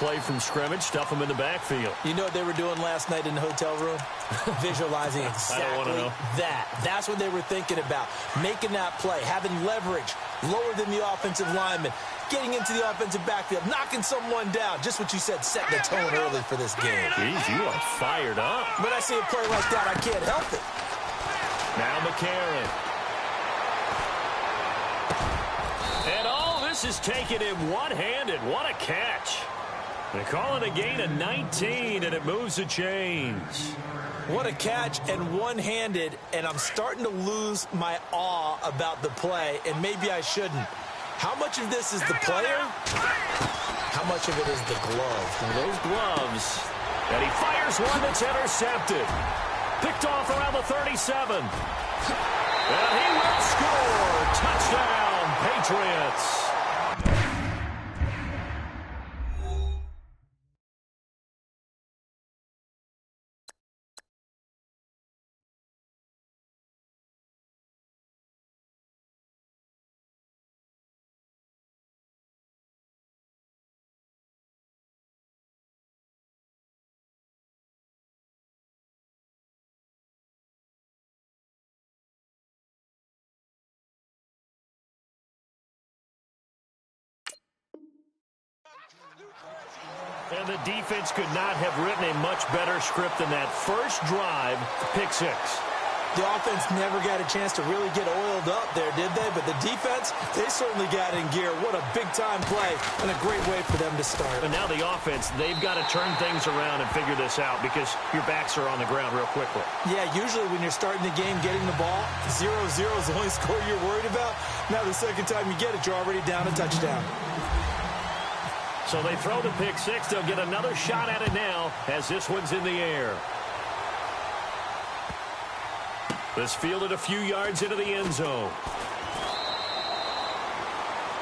play from scrimmage, stuff them in the backfield. You know what they were doing last night in the hotel room? Visualizing exactly that. That's what they were thinking about. Making that play, having leverage, lower than the offensive lineman, getting into the offensive backfield, knocking someone down. Just what you said, set the tone early for this game. Jeez, you are fired up. When I see a play like that, I can't help it. Now McCarron. And all this is taken in one-handed. What a catch. They call it a gain of 19, and it moves the chains. What a catch and one-handed, and I'm starting to lose my awe about the play, and maybe I shouldn't. How much of this is the player? How much of it is the glove? Well, those gloves. And he fires one that's intercepted. Picked off around the 37. And he will score. Touchdown, Patriots. And the defense could not have written a much better script than that first drive, pick six. The offense never got a chance to really get oiled up there, did they? But the defense, they certainly got in gear. What a big-time play and a great way for them to start. And now the offense, they've got to turn things around and figure this out because your backs are on the ground real quickly. Yeah, usually when you're starting the game, getting the ball, 0-0 is the only score you're worried about. Now the second time you get it, you're already down a touchdown. So they throw the pick six. They'll get another shot at it now as this one's in the air. This fielded a few yards into the end zone.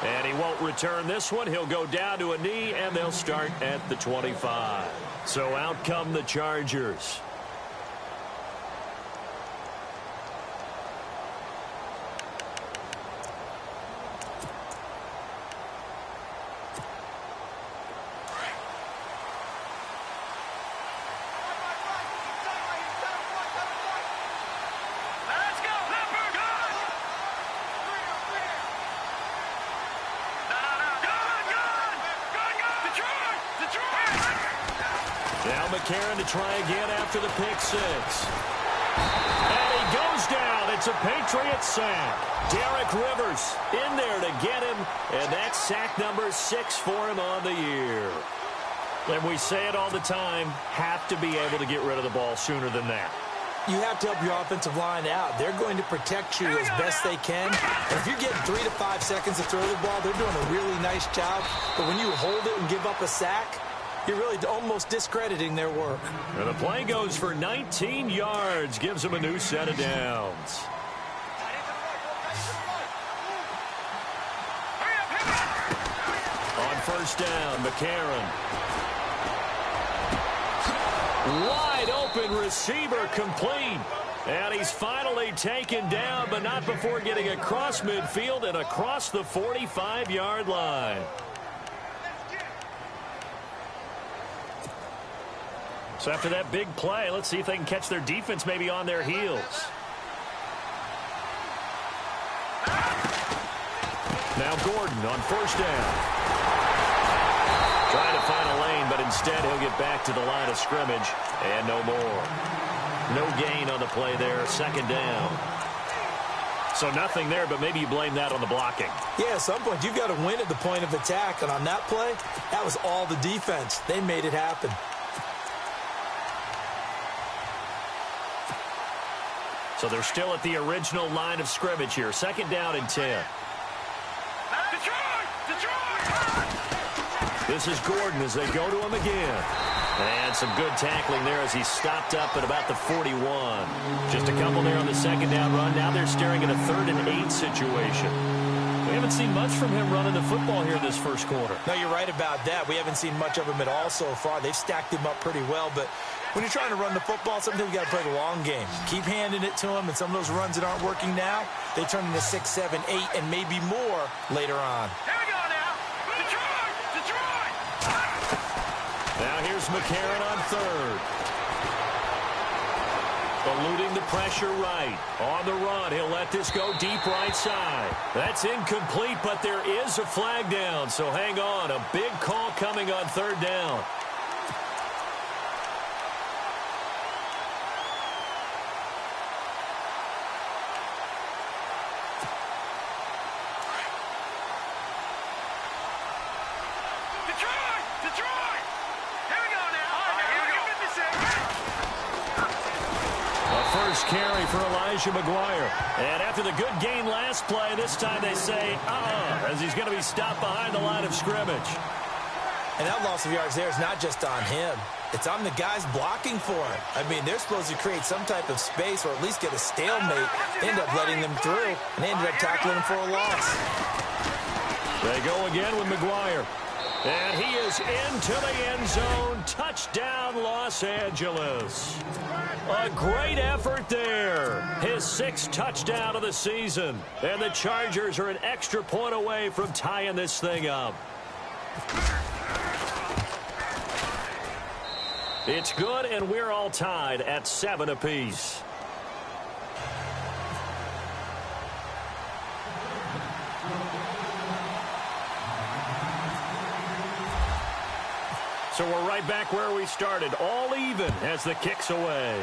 And he won't return this one. He'll go down to a knee, and they'll start at the 25. So out come the Chargers. Now McCarron to try again after the pick six. And he goes down. It's a Patriot sack. Derek Rivers in there to get him. And that's sack number 6 for him on the year. And we say it all the time, have to be able to get rid of the ball sooner than that. You have to help your offensive line out. They're going to protect you as best they can. And if you're getting 3 to 5 seconds to throw the ball, they're doing a really nice job. But when you hold it and give up a sack, you're really almost discrediting their work. And the play goes for 19 yards. Gives them a new set of downs. On first down, McCarron. Wide open receiver complete. And he's finally taken down, but not before getting across midfield and across the 45-yard line. So after that big play, let's see if they can catch their defense maybe on their heels. Now Gordon on first down. Trying to find a lane, but instead he'll get back to the line of scrimmage and no more. No gain on the play there, second down. So nothing there, but maybe you blame that on the blocking. Yeah, at some point you've got to win at the point of attack, and on that play, that was all the defense. They made it happen. So they're still at the original line of scrimmage here. Second down and 10. This is Gordon as they go to him again. And some good tackling there as he stopped up at about the 41. Just a couple there on the second down run. Now they're staring at a 3rd and 8 situation. We haven't seen much from him running the football here in this first quarter. No, you're right about that. We haven't seen much of him at all so far. They've stacked him up pretty well, but when you're trying to run the football, sometimes you got to play the long game. Keep handing it to him, and some of those runs that aren't working now, they turn into 6, 7, 8, and maybe more later on. Here we go now. Detroit! Detroit! Now here's McCarron on third. Eluding the pressure right. On the run, he'll let this go deep right side. That's incomplete, but there is a flag down, so hang on. A big call coming on third down. First carry for Elijah McGuire. And after the good gain last play, this time they say, as he's going to be stopped behind the line of scrimmage. And that loss of yards there is not just on him. It's on the guys blocking for him. I mean, they're supposed to create some type of space or at least get a stalemate. They end up letting them through, and they ended up tackling him for a loss. They go again with McGuire. And he is into the end zone. Touchdown, Los Angeles. A great effort there. His 6th touchdown of the season. And the Chargers are an extra point away from tying this thing up. It's good, and we're all tied at 7 apiece. So we're right back where we started, all even as the kick's away.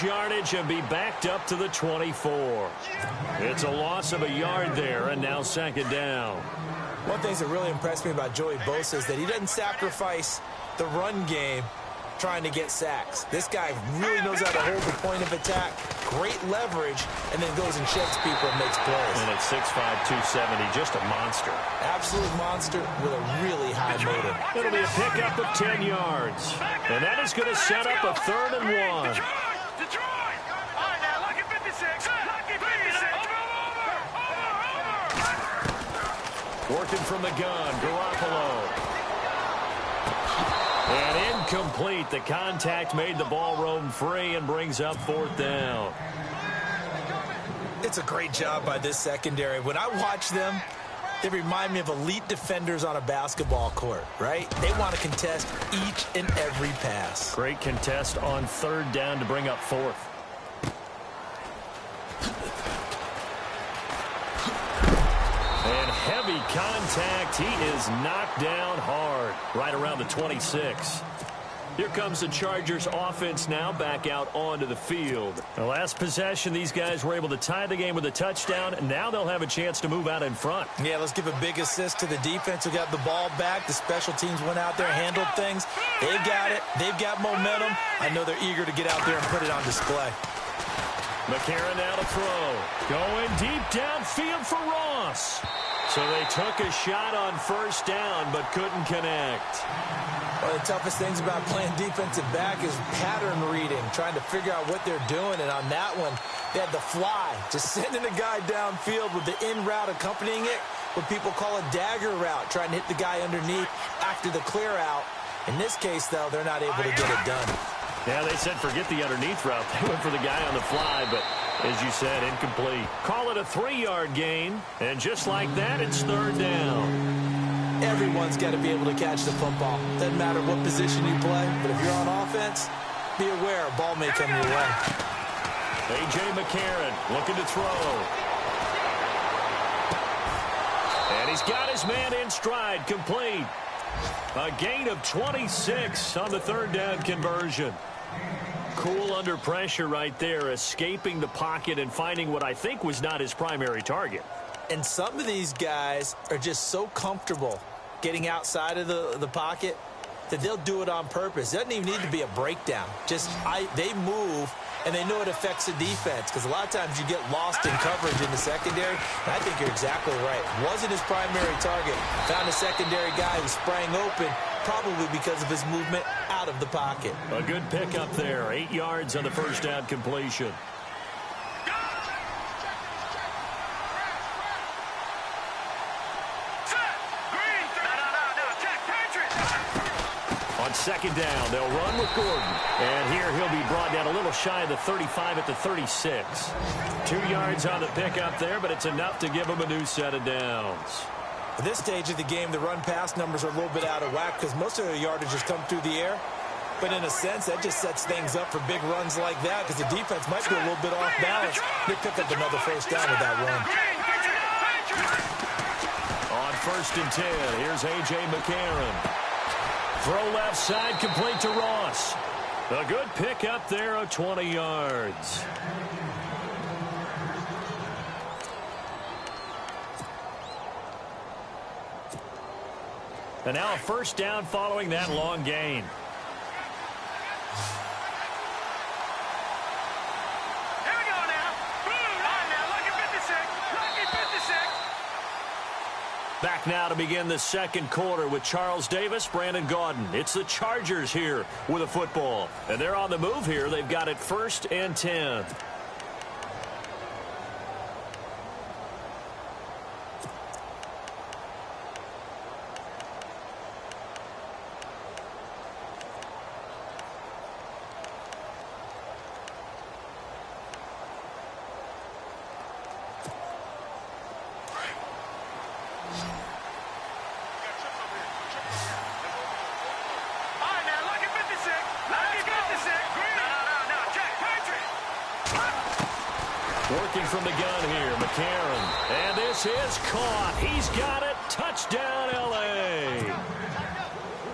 Yardage and be backed up to the 24. It's a loss of a yard there, and now 2nd down. One thing that really impressed me about Joey Bosa is that he doesn't sacrifice the run game trying to get sacks. This guy really knows how to hold the point of attack, great leverage, and then goes and shakes people and makes plays. And at 6'5", 270, just a monster. Absolute monster with a really high motor. It'll be a pickup of 10 yards. And that is going to set up a 3rd and 1. Working from the gun, Garoppolo. And incomplete. The contact made the ball roam free and brings up 4th down. It's a great job by this secondary. When I watch them, they remind me of elite defenders on a basketball court, right? They want to contest each and every pass. Great contest on 3rd down to bring up 4th. And heavy contact. He is knocked down hard right around the 26. Here comes the Chargers offense now back out onto the field. The last possession, these guys were able to tie the game with a touchdown, and now they'll have a chance to move out in front. Yeah, let's give a big assist to the defense who got the ball back. The special teams went out there, handled things. They got it. They've got momentum. I know they're eager to get out there and put it on display. McCarron now to throw. Going deep downfield for Ross. So they took a shot on 1st down, but couldn't connect. One of the toughest things about playing defensive back is pattern reading, trying to figure out what they're doing. And on that one, they had the fly, just sending a guy downfield with the in route accompanying it, what people call a dagger route, trying to hit the guy underneath after the clear out. In this case, though, they're not able to get it done. Yeah, they said forget the underneath route. They went for the guy on the fly, but as you said, incomplete. Call it a 3-yard gain, and just like that, it's 3rd down. Everyone's got to be able to catch the football. Doesn't matter what position you play, but if you're on offense, be aware a ball may come your way. A.J. McCarron looking to throw. And he's got his man in stride, complete. A gain of 26 on the 3rd down conversion. Cool under pressure right there, escaping the pocket and finding what I think was not his primary target. And some of these guys are just so comfortable getting outside of the pocket that they'll do it on purpose. It doesn't even need to be a breakdown. Just they move, and they know it affects the defense because a lot of times you get lost in coverage in the secondary. And I think you're exactly right. Wasn't his primary target. Found a secondary guy who sprang open, probably because of his movement out of the pocket. A good pickup there. 8 yards on the first down completion. On second down, they'll run with Gordon. And here he'll be brought down a little shy of the 35 at the 36. 2 yards on the pickup there, but it's enough to give him a new set of downs. At this stage of the game, the run-pass numbers are a little bit out of whack because most of their yardage has come through the air. But in a sense, that just sets things up for big runs like that because the defense might be a little bit off balance. They pick up another first down with that run. On first and 10, here's A.J. McCarron. Throw left side, complete to Ross. A good pickup there of 20 yards. And now a first down following that long gain. Here we go now. Boom, on now. Lucky 56. Lucky 56. Back now to begin the second quarter with Charles Davis, Brandon Gaudin. It's the Chargers here with a football. And they're on the move here. They've got it 1st and 10. Working from the gun here, McCarron. And this is caught. He's got it. Touchdown, L.A.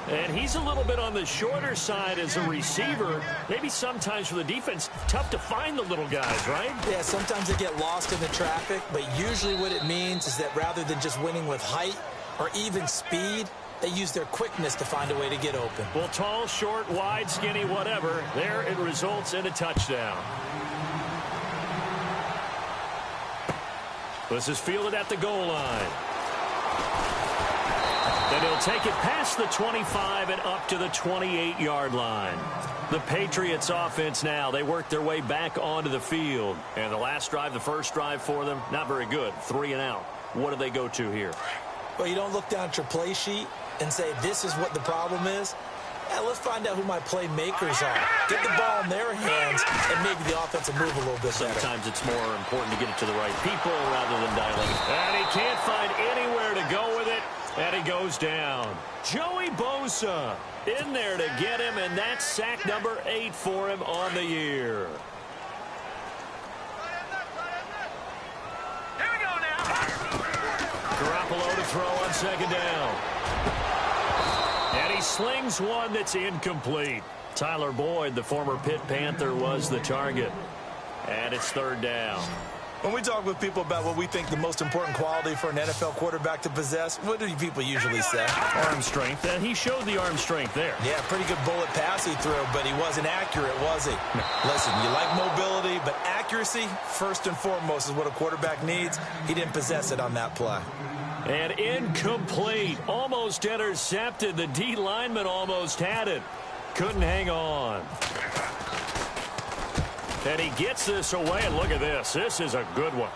And he's a little bit on the shorter side as a receiver. Maybe sometimes for the defense, tough to find the little guys, right? Yeah, sometimes they get lost in the traffic, but usually what it means is that rather than just winning with height or even speed, they use their quickness to find a way to get open. Well, tall, short, wide, skinny, whatever, there it results in a touchdown. This is fielded at the goal line. Then he'll take it past the 25 and up to the 28-yard line. The Patriots offense now, they work their way back onto the field. And the last drive, the first drive for them, not very good. 3 and out. What do they go to here? Well, you don't look down at your play sheet and say, this is what the problem is. Yeah, let's find out who my playmakers are. Get the ball in their hands, and maybe the offense will move a little bit better. Sometimes it's more important to get it to the right people rather than dialing it. And he can't find anywhere to go with it, and he goes down. Joey Bosa in there to get him, and that's sack number 8 for him on the year. Here we go now. Garoppolo to throw on second down. And he slings one that's incomplete. Tyler Boyd, the former Pitt Panther, was the target. And it's 3rd down. When we talk with people about what we think the most important quality for an NFL quarterback to possess, what do people usually say? Arm strength. And he showed the arm strength there. Yeah, pretty good bullet pass he threw, but he wasn't accurate, was he? No. Listen, you like mobility, but accuracy, first and foremost, is what a quarterback needs. He didn't possess it on that play. And incomplete. Almost intercepted. The D lineman almost had it. Couldn't hang on. And he gets this away, and look at this. This is a good one.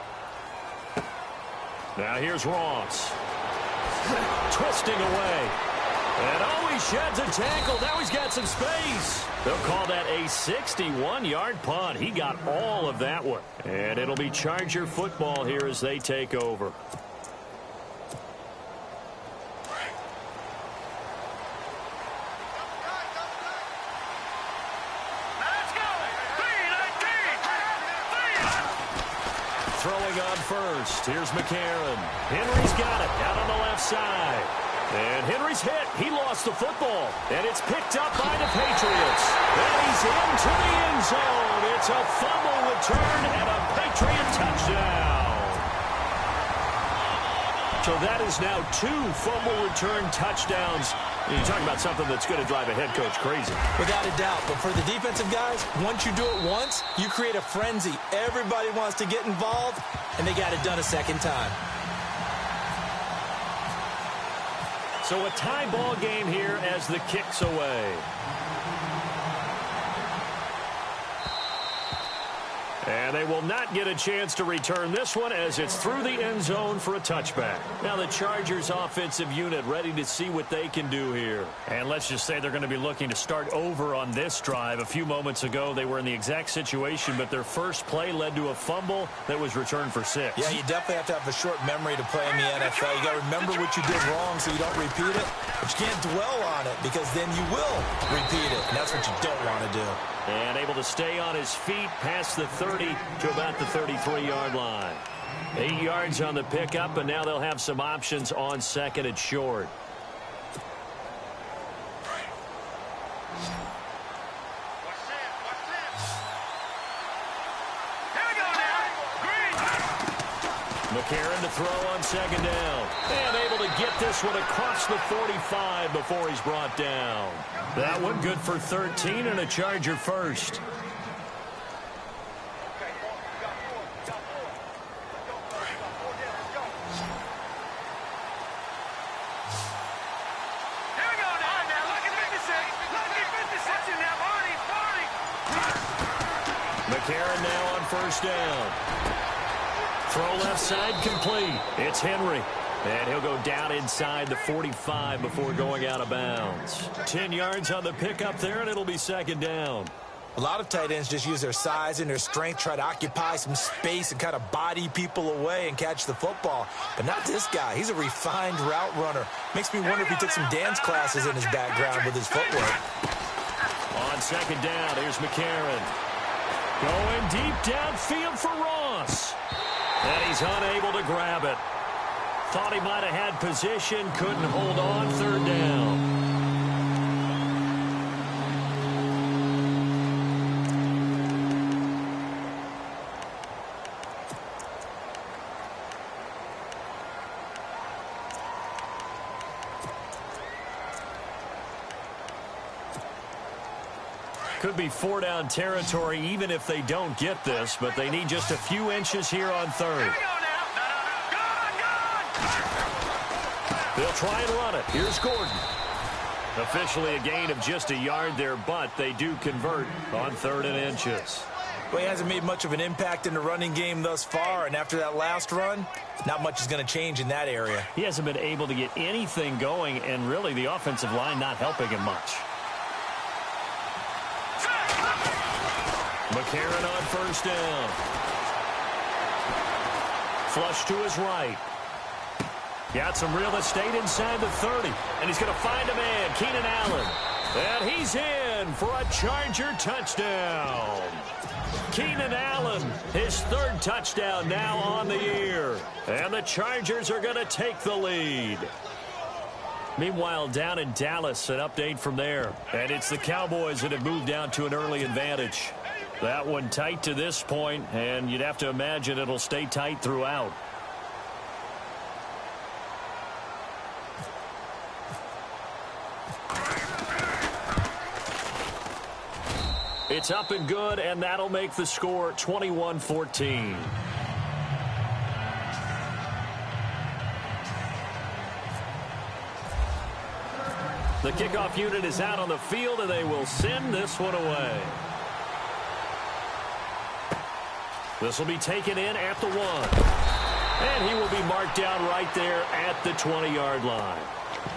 Now here's Ross. Twisting away. And oh, he sheds a tackle. Now he's got some space. They'll call that a 61-yard punt. He got all of that one. And it'll be Charger football here as they take over. Throwing on first. Here's McCarron. Henry's got it out on the left side. And Henry's hit. He lost the football. And it's picked up by the Patriots. And he's into the end zone. It's a fumble return and a Patriot touchdown. So that is now 2 fumble return touchdowns. You talk about something that's going to drive a head coach crazy. Without a doubt. But for the defensive guys, once you do it once, you create a frenzy. Everybody wants to get involved, and they got it done a second time. So a tie ball game here as the kick's away. And they will not get a chance to return this one as it's through the end zone for a touchback. Now the Chargers offensive unit ready to see what they can do here. And let's just say they're going to be looking to start over on this drive. A few moments ago, they were in the exact situation, but their first play led to a fumble that was returned for 6. Yeah, you definitely have to have a short memory to play in the NFL. You got to remember what you did wrong so you don't repeat it. But you can't dwell on it because then you will repeat it. And that's what you don't want to do. And able to stay on his feet past the 30 to about the 33-yard line. 8 yards on the pickup, and now they'll have some options on second and short. McCarron to throw on second down. And able to get this one across the 45 before he's brought down. That one good for 13 and a Charger first. McCarron now on first down. Throw left side complete. It's Henry. And he'll go down inside the 45 before going out of bounds. 10 yards on the pickup there, and it'll be second down. A lot of tight ends just use their size and their strength, try to occupy some space and kind of body people away and catch the football. But not this guy. He's a refined route runner. Makes me wonder if he took some dance classes in his background with his footwork. On second down, here's McCarron. Going deep downfield for Ross. And he's unable to grab it. Thought he might have had position, couldn't hold on, third down. Could be 4-down territory even if they don't get this, but they need just a few inches here on third. They'll try and run it. Here's Gordon. Officially a gain of just a yard there, but they do convert on 3rd and inches. Well, he hasn't made much of an impact in the running game thus far, and after that last run, not much is going to change in that area. He hasn't been able to get anything going, and really the offensive line not helping him much. McCarron on first down. Flush to his right. Got some real estate inside the 30. And he's going to find a man, Keenan Allen. And he's in for a Charger touchdown. Keenan Allen, his 3rd touchdown now on the year. And the Chargers are going to take the lead. Meanwhile, down in Dallas, an update from there. And it's the Cowboys that have moved down to an early advantage. That one tight to this point, and you'd have to imagine it'll stay tight throughout. It's up and good, and that'll make the score 21-14. The kickoff unit is out on the field, and they will send this one away. This will be taken in at the 1. And he will be marked down right there at the 20-yard line.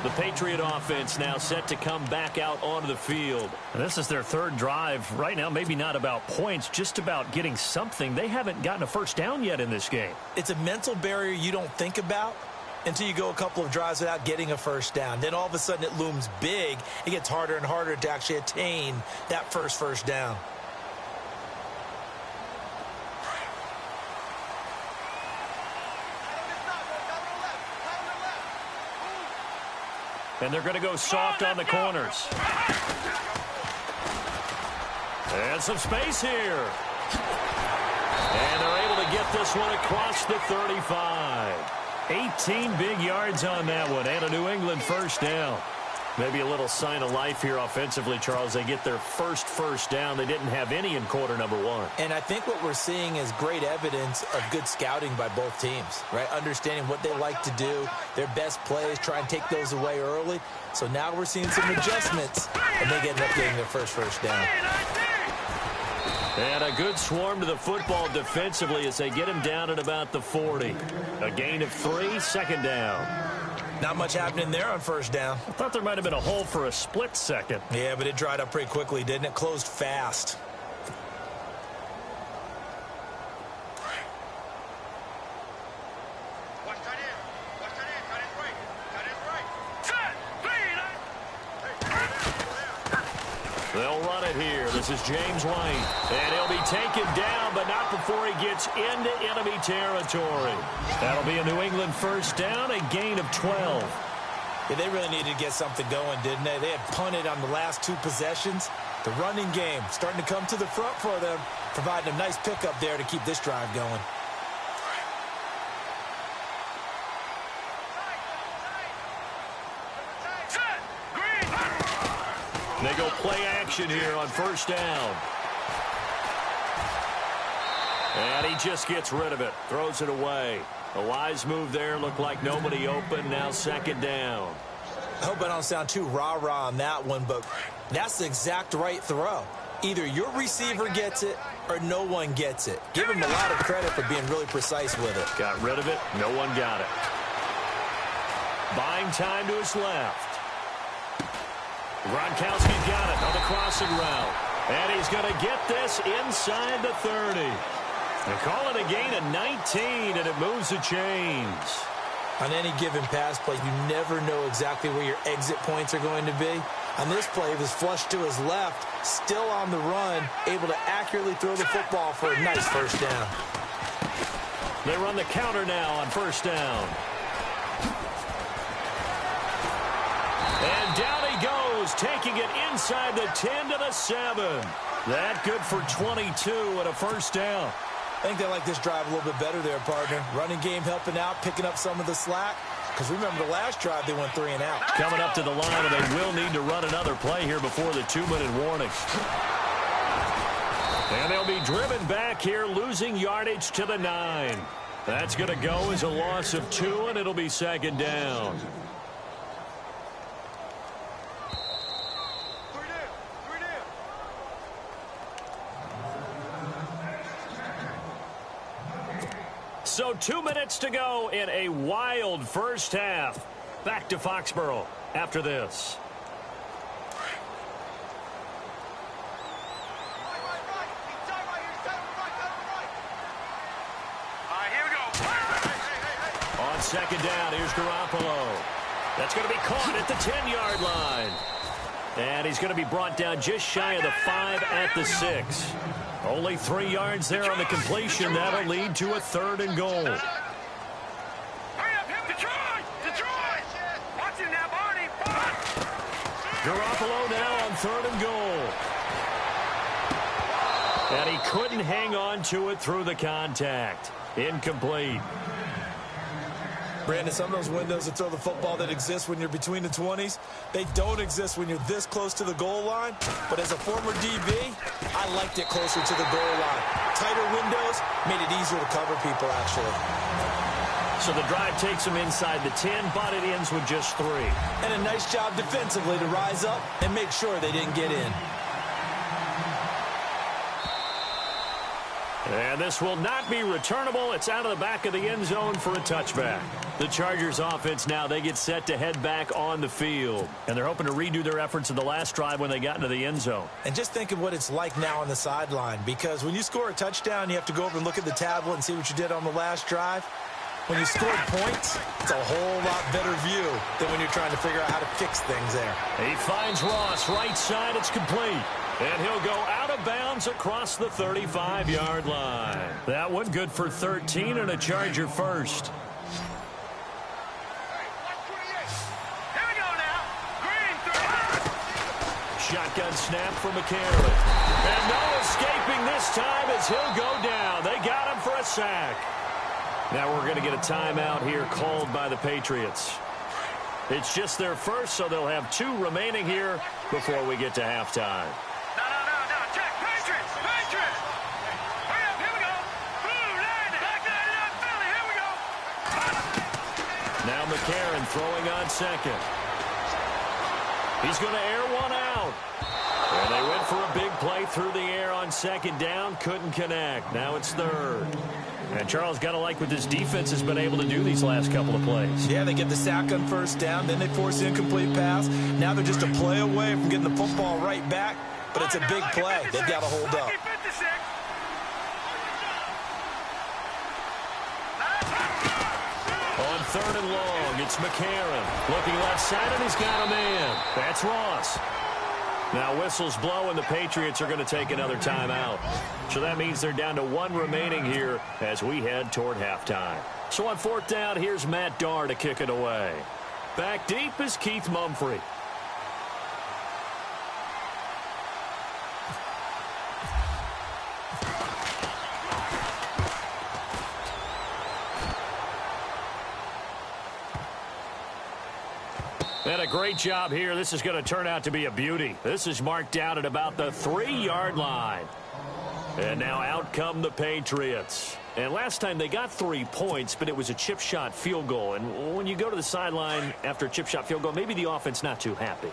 The Patriot offense now set to come back out onto the field. And this is their 3rd drive. Right now, maybe not about points, just about getting something. They haven't gotten a first down yet in this game. It's a mental barrier you don't think about until you go a couple of drives without getting a first down. Then all of a sudden it looms big. It gets harder and harder to actually attain that first down. And they're going to go soft on the corners. And some space here. And they're able to get this one across the 35. 18 big yards on that one, and a New England first down. Maybe a little sign of life here offensively, Charles. They get their first down. They didn't have any in quarter number one. And I think what we're seeing is great evidence of good scouting by both teams, right? Understanding what they like to do, their best plays, try and take those away early. So now we're seeing some adjustments, and they end up getting their first down. And a good swarm to the football defensively as they get him down at about the 40. A gain of 3, second down. Not much happening there on first down. I thought there might have been a hole for a split second. Yeah, but it dried up pretty quickly, didn't it? Closed fast. They'll run it here. This is James White. And he'll be taken down, but not before he gets into enemy territory. That'll be a New England first down, a gain of 12. Yeah, they really needed to get something going, didn't they? They had punted on the last 2 possessions. The running game starting to come to the front for them, providing a nice pickup there to keep this drive going. They go play action here on first down. And he just gets rid of it, throws it away. A wise move there, looked like nobody open, now second down. I hope I don't sound too rah-rah on that one, but that's the exact right throw. Either your receiver gets it or no one gets it. Give him a lot of credit for being really precise with it. Got rid of it, no one got it. Buying time to his left. Gronkowski's got it on the crossing route. And he's going to get this inside the 30. They call it a gain of 19, and it moves the chains. On any given pass play, you never know exactly where your exit points are going to be. On this play, it was flushed to his left, still on the run, able to accurately throw the football for a nice first down. They run the counter now on first down. And down he goes, taking it inside the 10 to the 7. That good for 22 and a first down. I think they like this drive a little bit better there, partner. Running game helping out, picking up some of the slack. Because remember, the last drive, they went 3 and out. Coming up to the line, and they will need to run another play here before the 2-minute warning. And they'll be driven back here, losing yardage to the 9. That's going to go as a loss of 2, and it'll be second down. So 2 minutes to go in a wild first half. Back to Foxborough after this. Here we go. On second down, here's Garoppolo. That's going to be caught at the 10-yard line. And he's going to be brought down just shy of the 5 at the 6. Only 3 yards there on the completion. That'll lead to a 3rd and goal. Hurry up, Detroit! Detroit! Watch it now, Barney! Garoppolo now on 3rd and goal. And he couldn't hang on to it through the contact. Incomplete. Brandon, some of those windows to throw the football that exist when you're between the 20s, they don't exist when you're this close to the goal line. But as a former DB, I liked it closer to the goal line. Tighter windows made it easier to cover people, actually. So the drive takes them inside the 10, but it ends with just 3. And a nice job defensively to rise up and make sure they didn't get in. And this will not be returnable. It's out of the back of the end zone for a touchback. The Chargers offense now, they get set to head back on the field. And they're hoping to redo their efforts in the last drive when they got into the end zone. And just think of what it's like now on the sideline. Because when you score a touchdown, you have to go over and look at the tablet and see what you did on the last drive. When you scored points, it's a whole lot better view than when you're trying to figure out how to fix things there. He finds Ross, right side, it's complete. And he'll go out of bounds across the 35-yard line. That one good for 13 and a Charger first. Here we go now. Green throw. Shotgun snap for McCarron. And no escaping this time as he'll go down. They got him for a sack. Now we're going to get a timeout here called by the Patriots. It's just their first, so they'll have 2 remaining here before we get to halftime. No. Check. Patriots. Hurry up. Here we go. Blue line. Back line up. Philly. Here we go. Now McCarron throwing on second. He's going to air one out. And they went for a big play through the air on second down. Couldn't connect. Now it's third. And Charles, got to like what this defense has been able to do these last couple of plays. Yeah, they get the sack on first down. Then they force the incomplete pass. Now they're just a play away from getting the football right back. But it's a big play. They've got to hold up. On third and long, it's McCarron. Looking left side, and he's got a man. That's Ross. Now whistles blow, and the Patriots are going to take another timeout. So that means they're down to 1 remaining here as we head toward halftime. So on fourth down, here's Matt Darr to kick it away. Back deep is Keith Mumphrey. And a great job here. This is going to turn out to be a beauty. This is marked out at about the 3-yard line. And now out come the Patriots. And last time they got 3 points, but it was a chip shot field goal. And when you go to the sideline after a chip shot field goal, maybe the offense not too happy.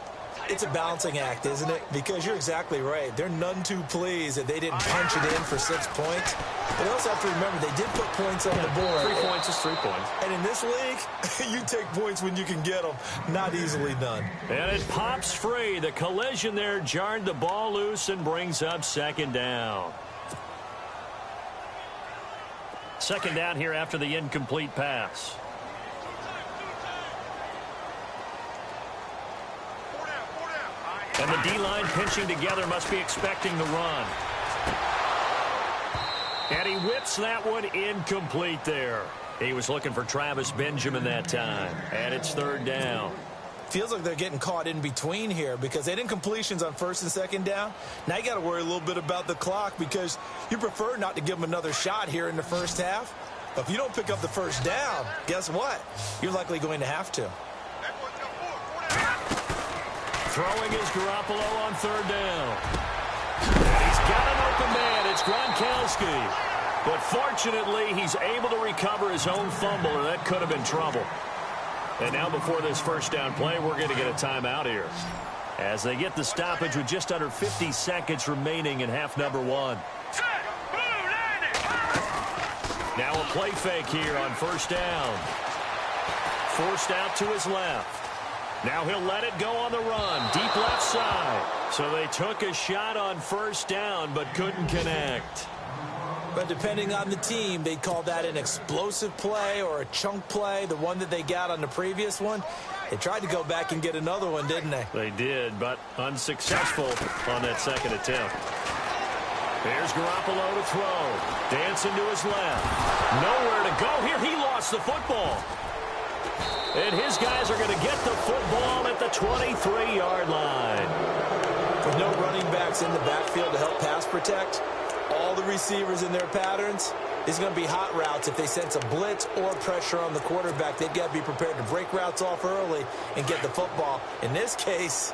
It's a balancing act, isn't it? Because you're exactly right. They're none too pleased that they didn't punch it in for 6 points. But you also have to remember they did put points on the board. 3 points is 3 points. And in this league, you take points when you can get them. Not easily done. And it pops free. The collision there jarred the ball loose and brings up second down. Second down here after the incomplete pass. And the D-line pinching together must be expecting the run. And he whips that one incomplete there. He was looking for Travis Benjamin that time. And it's third down. Feels like they're getting caught in between here because they did incompletions on first and second down. Now you got to worry a little bit about the clock because you prefer not to give them another shot here in the first half. But if you don't pick up the first down, guess what? You're likely going to have to. Throwing is Garoppolo on third down. And he's got an open man. It's Gronkowski. But fortunately, he's able to recover his own fumble, or that could have been trouble. And now before this first down play, we're going to get a timeout here as they get the stoppage with just under 50 seconds remaining in half number 1. Now a play fake here on first down. Forced out to his left. Now he'll let it go on the run. Deep left side. So they took a shot on first down but couldn't connect. But depending on the team, they'd call that an explosive play or a chunk play, the one that they got on the previous one. They tried to go back and get another one, didn't they? They did, but unsuccessful on that second attempt. There's Garoppolo to throw. Dancing to his left. Nowhere to go here. He lost the football. And his guys are going to get the football at the 23-yard line. With no running backs in the backfield to help pass protect, all the receivers in their patterns, is going to be hot routes. If they sense a blitz or pressure on the quarterback, they've got to be prepared to break routes off early and get the football. In this case,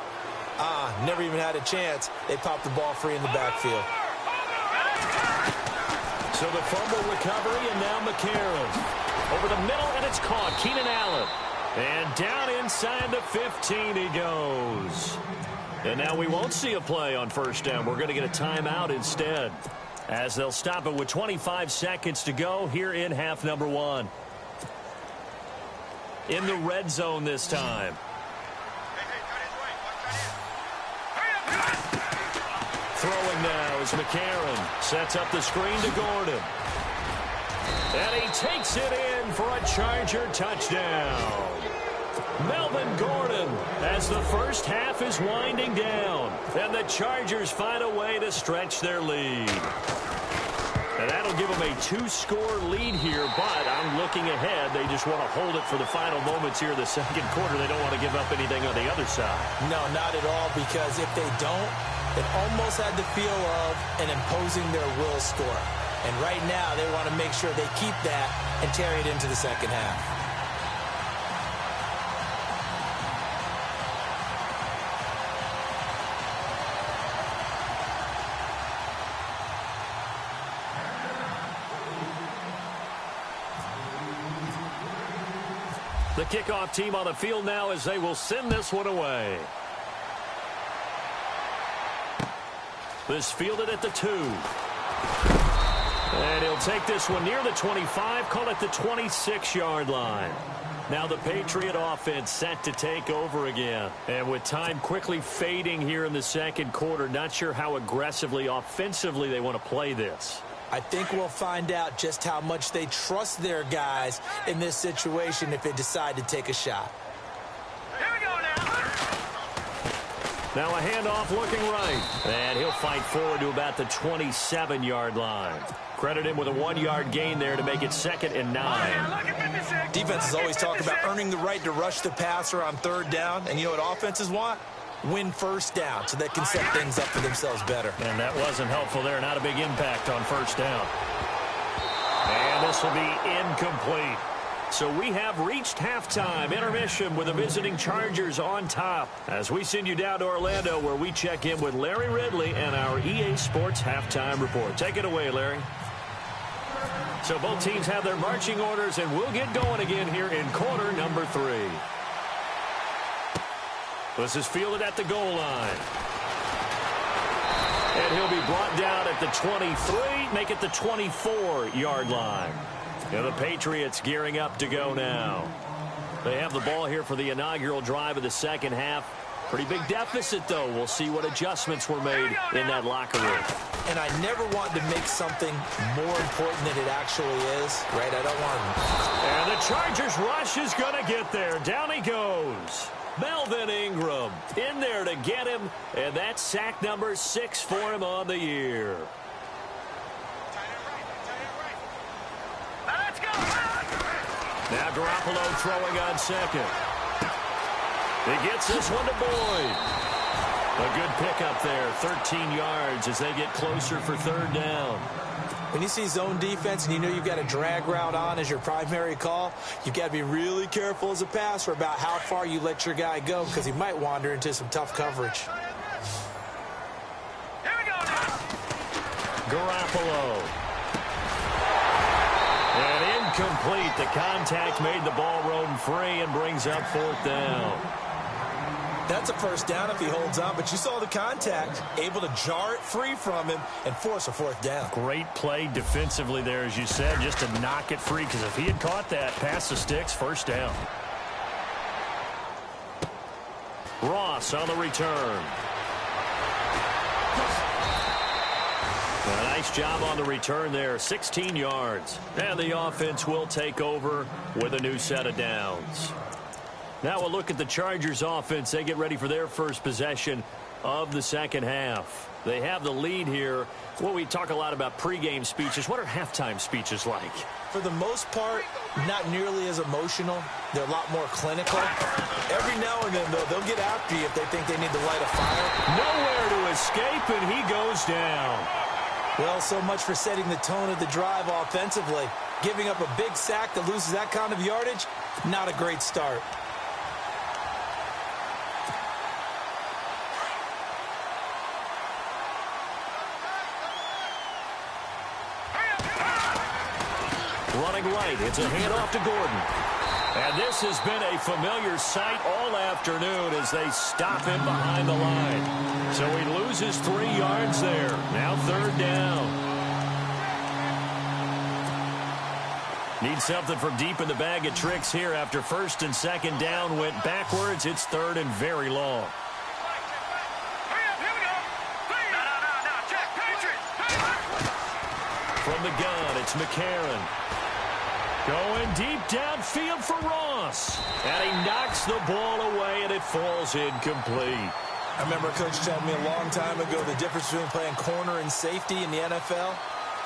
never even had a chance. They popped the ball free in the backfield. So the fumble recovery, and now McCarron. Over the middle, and it's caught. Keenan Allen. And down inside the 15 he goes. And now we won't see a play on first down. We're going to get a timeout instead, as they'll stop it with 25 seconds to go here in half number 1. In the red zone this time. Throwing now is McCarron. Sets up the screen to Gordon. And he takes it in for a Charger touchdown. Melvin Gordon as the first half is winding down. And the Chargers find a way to stretch their lead. And that'll give them a 2-score lead here, but I'm looking ahead. They just want to hold it for the final moments here in the second quarter. They don't want to give up anything on the other side. No, not at all, because if they don't, it almost had the feel of an imposing their will score. And right now, they want to make sure they keep that and carry it into the second half. The kickoff team on the field now as they will send this one away. This fielded at the 2. And he'll take this one near the 25, call it the 26-yard line. Now the Patriot offense set to take over again. And with time quickly fading here in the second quarter, not sure how aggressively, offensively they want to play this. I think we'll find out just how much they trust their guys in this situation if they decide to take a shot. Here we go now. Now a handoff looking right. And he'll fight forward to about the 27-yard line. Credit him with a 1-yard gain there to make it 2nd and 9. Defenses always talk about earning the right to rush the passer on 3rd down. And you know what offenses want? Win 1st down so they can set things up for themselves better. And that wasn't helpful there. Not a big impact on 1st down. And this will be incomplete. So we have reached halftime. Intermission with the visiting Chargers on top. As we send you down to Orlando where we check in with Larry Ridley and our EA Sports Halftime Report. Take it away, Larry. So both teams have their marching orders, and we'll get going again here in quarter number 3. This is fielded at the goal line. And he'll be brought down at the 23, make it the 24-yard line. And the Patriots gearing up to go now. They have the ball here for the inaugural drive of the second half. Pretty big deficit, though. We'll see what adjustments were made in that locker room. And I never want to make something more important than it actually is, right? I don't want to. And the Chargers rush is going to get there. Down he goes. Melvin Ingram in there to get him. And that's sack number 6 for him on the year. Let's go. Now Garoppolo throwing on 2nd. He gets this one to Boyd. A good pickup there, 13 yards as they get closer for 3rd down. When you see zone defense and you know you've got a drag route on as your primary call, you've got to be really careful as a passer about how far you let your guy go because he might wander into some tough coverage. Here we go now. Garoppolo. And incomplete. The contact made the ball roam free and brings up 4th down. That's a 1st down if he holds on, but you saw the contact, able to jar it free from him and force a 4th down. Great play defensively there, as you said, just to knock it free, because if he had caught that, past the sticks, 1st down. Ross on the return. A nice job on the return there, 16 yards. And the offense will take over with a new set of downs. Now we'll look at the Chargers offense. They get ready for their first possession of the second half. They have the lead here. Well, we talk a lot about pregame speeches. What are halftime speeches like? For the most part, not nearly as emotional. They're a lot more clinical. Every now and then, though, they'll get after you if they think they need to light a fire. Nowhere to escape, and he goes down. Well, so much for setting the tone of the drive offensively. Giving up a big sack that loses that kind of yardage, not a great start. Running right, it's a handoff to Gordon. And this has been a familiar sight all afternoon as they stop him behind the line. So he loses 3 yards there. Now 3rd down. Need something from deep in the bag of tricks here after 1st and 2nd down went backwards. It's 3rd and very long. From the gun, it's McCarron. Going deep downfield for Ross. And he knocks the ball away, and it falls incomplete. I remember a coach telling me a long time ago the difference between playing corner and safety in the NFL.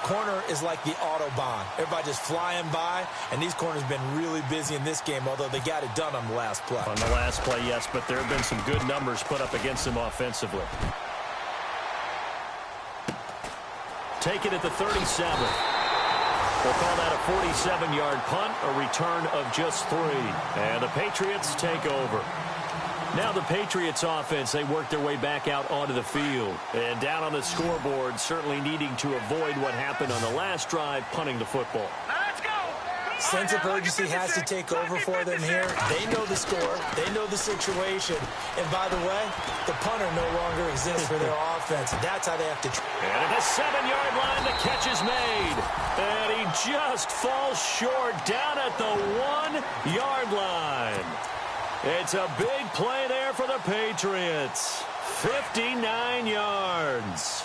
Corner is like the Autobahn. Everybody just flying by, and these corners have been really busy in this game, although they got it done on the last play. On the last play, yes, but there have been some good numbers put up against them offensively. Take it at the 37. We'll call that a 47-yard punt, a return of just 3. And the Patriots take over. Now the Patriots offense, they work their way back out onto the field. And down on the scoreboard, certainly needing to avoid what happened on the last drive, punting the football. Let's go. Sense of urgency has to take over for them here. They know the score. They know the situation. And by the way, the punter no longer exists for their offense. That's how they have to. And at the 7-yard line, the catch is made. And he just falls short down at the 1-yard line. It's a big play there for the Patriots. 59 yards.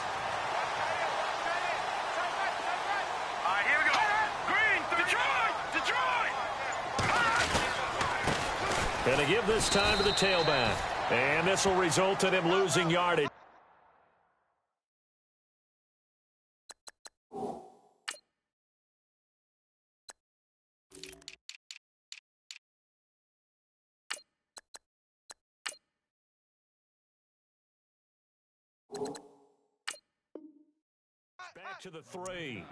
And to give this time to the tailback. And this will result in him losing yardage. Back to the 3.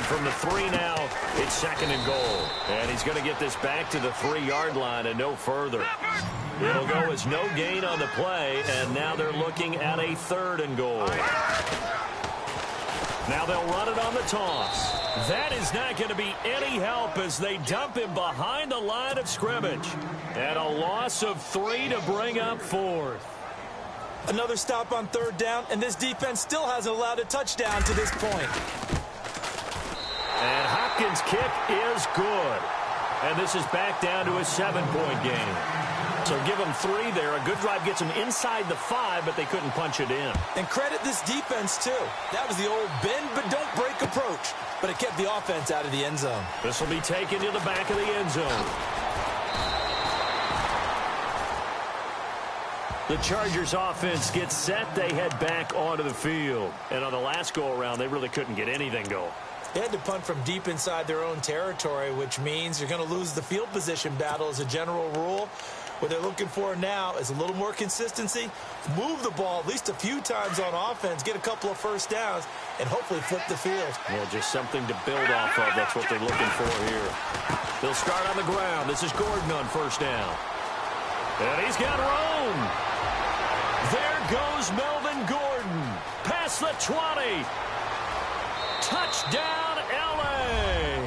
From the 3 now, it's 2nd and goal. And he's going to get this back to the 3-yard line and no further. It'll go as no gain on the play, and now they're looking at a 3rd and goal. Now they'll run it on the toss. That is not going to be any help as they dump him behind the line of scrimmage. And a loss of 3 to bring up 4th. Another stop on 3rd down, and this defense still hasn't allowed a touchdown to this point. And Hopkins' kick is good. And this is back down to a 7-point game. So give them 3 there. A good drive gets them inside the 5, but they couldn't punch it in. And credit this defense, too. That was the old bend but don't break approach. But it kept the offense out of the end zone. This will be taken to the back of the end zone. The Chargers offense gets set. They head back onto the field. And on the last go-around, they really couldn't get anything going. They had to punt from deep inside their own territory, which means you're going to lose the field position battle as a general rule. What they're looking for now is a little more consistency, move the ball at least a few times on offense, get a couple of first downs, and hopefully flip the field. Well, just something to build off of. That's what they're looking for here. They'll start on the ground. This is Gordon on 1st down. And he's got room. There goes Melvin Gordon. Past the 20. Touchdown, L.A.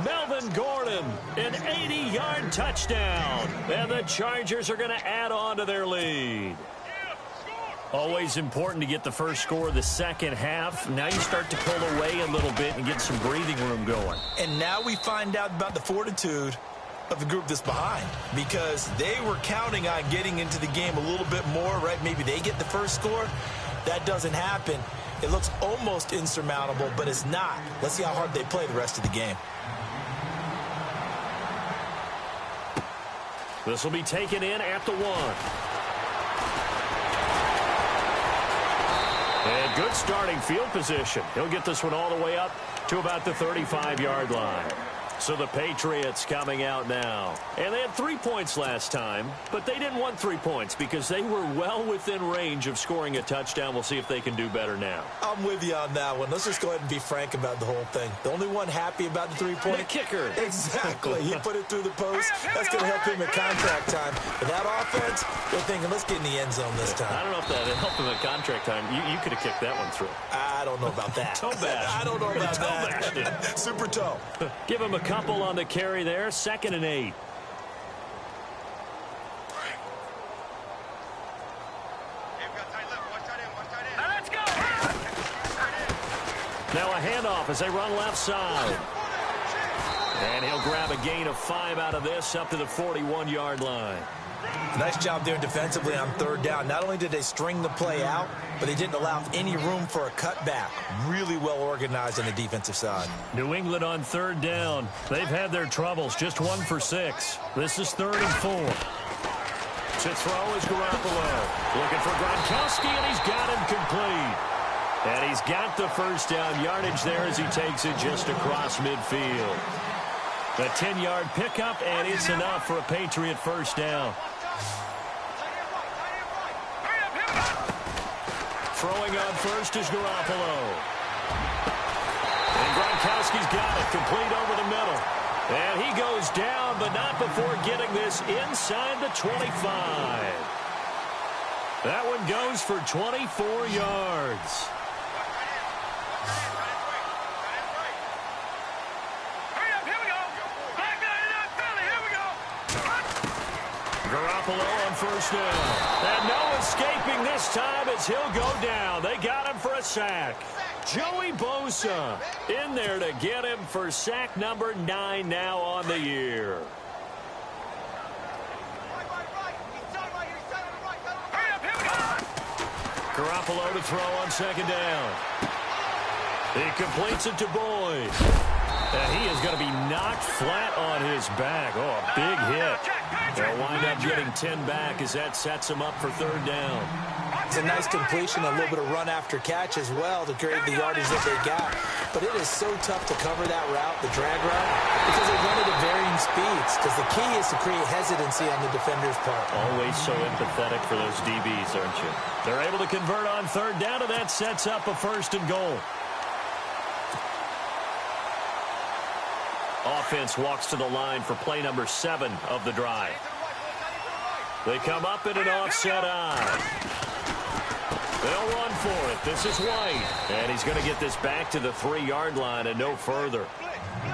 Melvin Gordon, an 80-yard touchdown. And the Chargers are going to add on to their lead. Always important to get the first score of the second half. Now you start to pull away a little bit and get some breathing room going. And now we find out about the fortitude of the group that's behind, because they were counting on getting into the game a little bit more, right? Maybe they get the first score. That doesn't happen. It looks almost insurmountable, but it's not. Let's see how hard they play the rest of the game. This will be taken in at the 1. And good starting field position. He'll get this one all the way up to about the 35-yard line. So the Patriots coming out now. And they had 3 points last time, but they didn't want 3 points because they were well within range of scoring a touchdown. We'll see if they can do better now. I'm with you on that one. Let's just go ahead and be frank about the whole thing. The only one happy about the 3-point. The kicker. Exactly. He put it through the post. That's going to help him at contract time. But that offense, they're thinking, let's get in the end zone this time. I don't know if that helped him at contract time. You could have kicked that one through. I don't know about that. Toe bash. I don't know about that. Super toe. Give him a couple on the carry there. 2nd and 8. Now a handoff as they run left side. And he'll grab a gain of 5 out of this up to the 41-yard line. Nice job there defensively on 3rd down. Not only did they string the play out, but they didn't allow any room for a cutback. Really well organized on the defensive side. New England on 3rd down. They've had their troubles. Just 1 for 6. This is 3rd and 4. To throw is Garoppolo. Looking for Gronkowski, and he's got him complete. And he's got the first down yardage there as he takes it just across midfield. A 10-yard pickup, and it's enough for a Patriot first down. Throwing on first is Garoppolo. And Gronkowski's got it, complete over the middle. And he goes down, but not before getting this inside the 25. That one goes for 24 yards. Garoppolo on first down. And no escaping this time as he'll go down. They got him for a sack. Joey Bosa in there to get him for sack number 9 now on the year. Garoppolo to throw on second down. He completes it to Boyd. And he is going to be knocked flat on his back. Oh, a big hit. They'll wind up getting 10 back as that sets him up for third down. It's a nice completion, a little bit of run after catch as well to create the yardage that they got. But it is so tough to cover that route, the drag route, because they run it at varying speeds. Because the key is to create hesitancy on the defender's part. Always so empathetic for those DBs, aren't you? They're able to convert on third down, and that sets up a first and goal. Offense walks to the line for play number 7 of the drive. They come up in an offset eye. They'll run for it. This is White. And he's going to get this back to the 3-yard line and no further.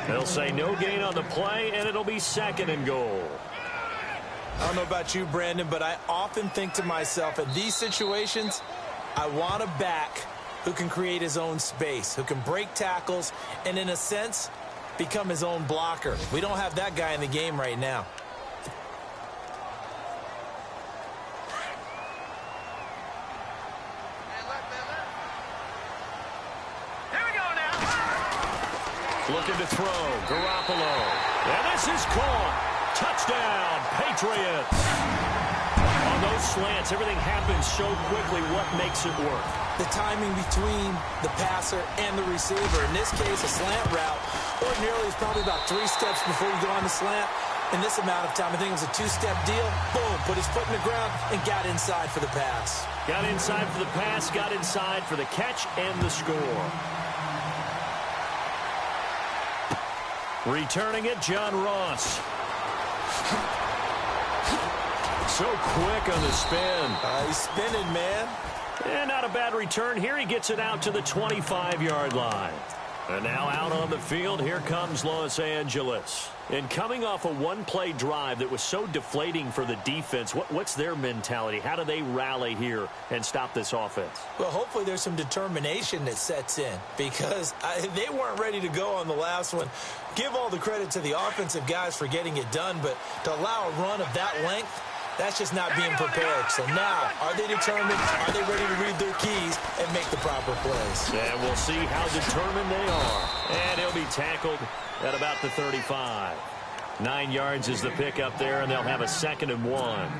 They'll say no gain on the play, and it'll be second and goal. I don't know about you, Brandon, but I often think to myself, in these situations, I want a back who can create his own space, who can break tackles, and in a sense, become his own blocker. We don't have that guy in the game right now. Looking to throw, Garoppolo. And this is caught. Touchdown, Patriots. On those slants, everything happens so quickly. What makes it work? The timing between the passer and the receiver. In this case, a slant route ordinarily is probably about 3 steps before you go on the slant. In this amount of time, I think it was a 2-step deal. Boom, put his foot in the ground and got inside for the pass. Got inside for the pass, got inside for the catch and the score. Returning it, John Ross. So quick on the spin. He's spinning, man. And not a bad return here. He gets it out to the 25-yard line. And now out on the field, here comes Los Angeles. And coming off a one-play drive that was so deflating for the defense, what's their mentality? How do they rally here and stop this offense? Well, hopefully there's some determination that sets in because they weren't ready to go on the last one. Give all the credit to the offensive guys for getting it done, but to allow a run of that length, that's just not being prepared. So now, are they determined? Are they ready to read their keys and make the proper plays? And we'll see how determined they are. And he'll be tackled at about the 35. 9 yards is the pickup there, and they'll have a 2nd and 1.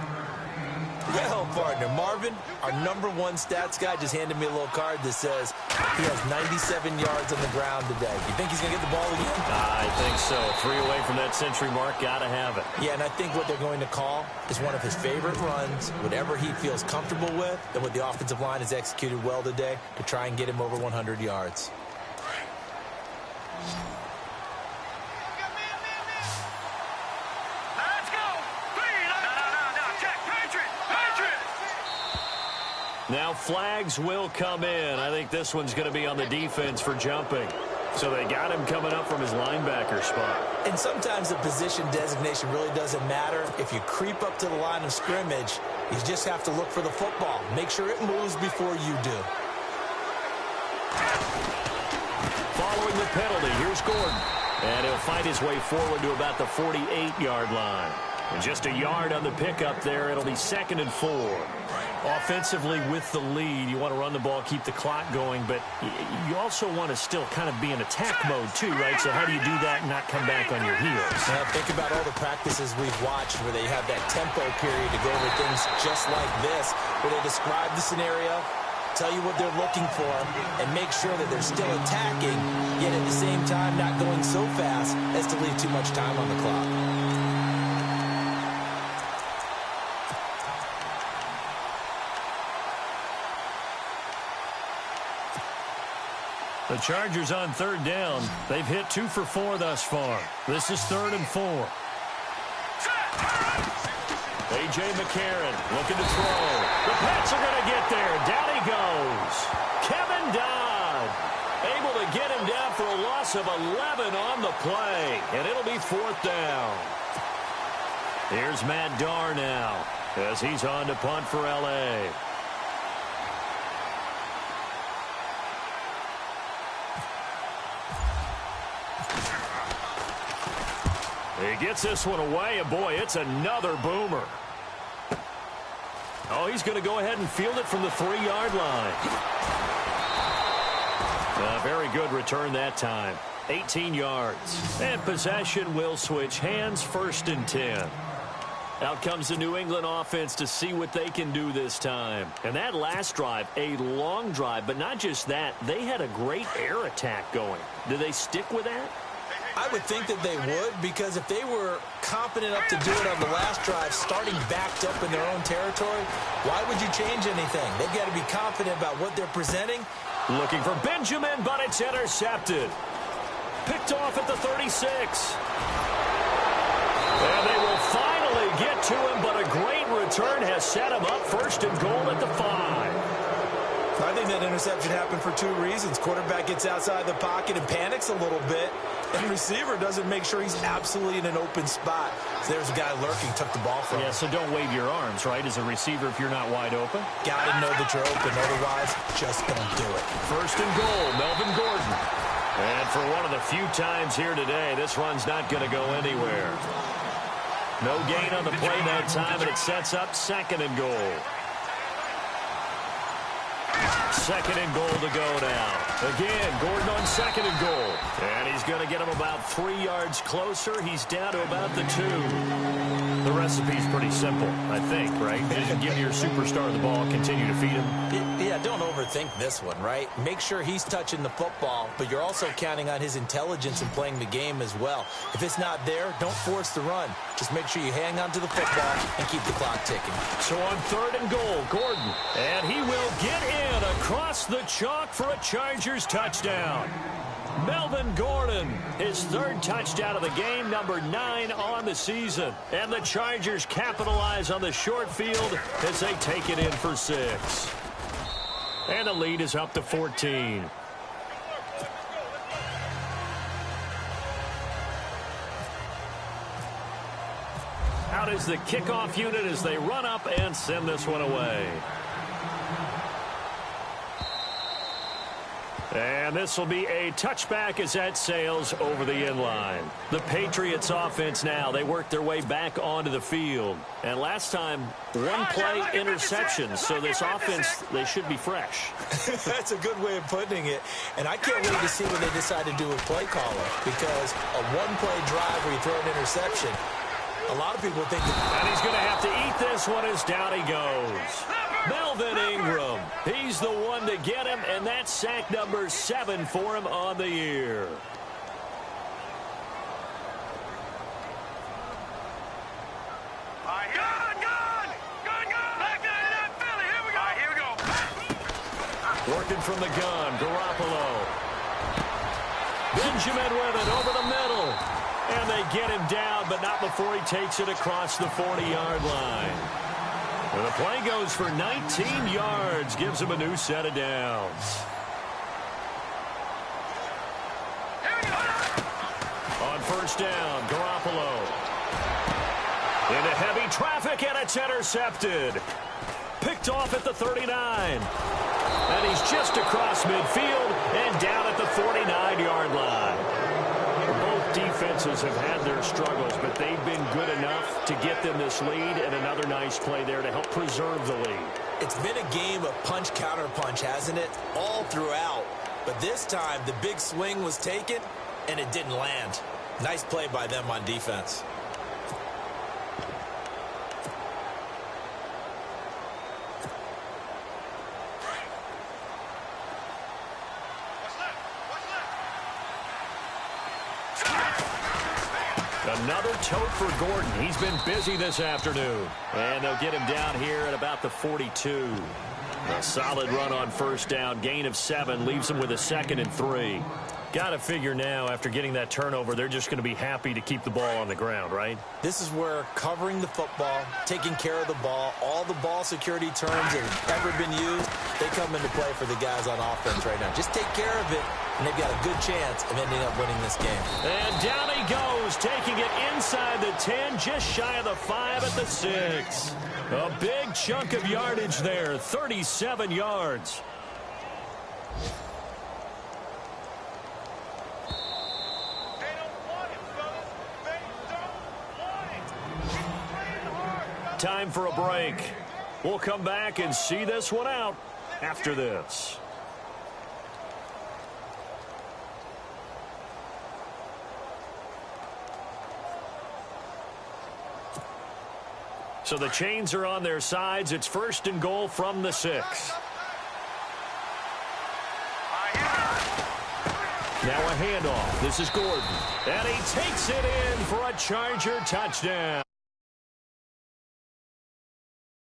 Well, partner, Marvin, our #1 stats guy, just handed me a little card that says he has 97 yards on the ground today. You think he's going to get the ball again? I think so. 3 away from that century mark. Got to have it. Yeah, and I think what they're going to call is one of his favorite runs, whatever he feels comfortable with, and what the offensive line has executed well today to try and get him over 100 yards. Now flags will come in. I think this one's going to be on the defense for jumping. So they got him coming up from his linebacker spot. And sometimes the position designation really doesn't matter. If you creep up to the line of scrimmage, you just have to look for the football. Make sure it moves before you do. Following the penalty, here's Gordon. And he'll fight his way forward to about the 48-yard line. And just a yard on the pickup there. It'll be 2nd and 4. Offensively with the lead, you want to run the ball, keep the clock going, but you also want to still kind of be in attack mode too, right? So how do you do that and not come back on your heels? Now think about all the practices we've watched where they have that tempo period to go over things just like this, where they describe the scenario, tell you what they're looking for, and make sure that they're still attacking, yet at the same time not going so fast as to leave too much time on the clock. The Chargers on third down. They've hit 2 for 4 thus far. This is 3rd and 4. A.J. McCarron looking to throw. The Pats are going to get there. Down he goes. Kevin Dodd able to get him down for a loss of 11 on the play. And it'll be 4th down. Here's Matt Darr now as he's on to punt for L.A. He gets this one away, and boy, it's another boomer. Oh, he's going to go ahead and field it from the 3-yard line. A very good return that time. 18 yards. And possession will switch hands, 1st and 10. Out comes the New England offense to see what they can do this time. And that last drive, a long drive, but not just that. They had a great air attack going. Do they stick with that? I would think that they would, because if they were competent enough to do it on the last drive, starting backed up in their own territory, why would you change anything? They've got to be confident about what they're presenting. Looking for Benjamin, but it's intercepted. Picked off at the 36. And they will finally get to him, but a great return has set him up 1st and goal at the 5. I think that interception happened for 2 reasons. Quarterback gets outside the pocket and panics a little bit, and receiver doesn't make sure he's absolutely in an open spot. So there's a guy lurking, took the ball from him. Yeah, so don't wave your arms, right, as a receiver if you're not wide open. Got to know that you're open, otherwise just don't do it. 1st and goal, Melvin Gordon. And for one of the few times here today, this run's not going to go anywhere. No gain on the play that time, and it sets up 2nd and goal. 2nd and goal to go now. Again, Gordon on 2nd and goal. And he's going to get him about 3 yards closer. He's down to about the 2. The recipe's pretty simple, I think, right? Just give your superstar the ball, continue to feed him. Yeah, don't overthink this one, right? Make sure he's touching the football, but you're also counting on his intelligence in playing the game as well. If it's not there, don't force the run. Just make sure you hang on to the football and keep the clock ticking. So on 3rd and goal, Gordon. And he will get in across the chalk for a Chargers touchdown. Melvin Gordon, his 3rd touchdown of the game, number 9 on the season. And the Chargers capitalize on the short field as they take it in for 6. And the lead is up to 14. Out is the kickoff unit as they run up and send this one away. And this will be a touchback as that sails over the end line. The Patriots offense now, they work their way back onto the field. And last time, 1 play interception. So this offense, they should be fresh. That's a good way of putting it. And I can't wait to see what they decide to do with play caller. Because a 1-play drive where you throw an interception, a lot of people think that... And he's going to have to eat this one as down he goes. Melvin Ingram, he's the one to get him, and that's sack number 7 for him on the year. Working from the gun, Garoppolo. Benjamin with it over the middle. And they get him down, but not before he takes it across the 40-yard line. And the play goes for 19 yards, gives him a new set of downs. On 1st down, Garoppolo. Into heavy traffic, and it's intercepted. Picked off at the 39. And he's just across midfield and down at the 49-yard line. Both defenses have had their struggles, but they've been good enough to get them this lead, and another nice play there to help preserve the lead. It's been a game of punch-counter-punch, hasn't it? All throughout. But this time, the big swing was taken, and it didn't land. Nice play by them on defense. Another tote for Gordon. He's been busy this afternoon. And they'll get him down here at about the 42. A solid run on first down. Gain of 7 leaves them with a 2nd and 3. Got to figure now, after getting that turnover, they're just going to be happy to keep the ball on the ground, right? This is where covering the football, taking care of the ball, all the ball security terms that have ever been used, they come into play for the guys on offense right now. Just take care of it, and they've got a good chance of ending up winning this game. And down he goes, taking it inside the 10, just shy of the 5 at the 6. A big chunk of yardage there, 37 yards. Time for a break. We'll come back and see this one out after this. So the chains are on their sides. It's 1st and goal from the 6. Now a handoff. This is Gordon. And he takes it in for a Charger touchdown.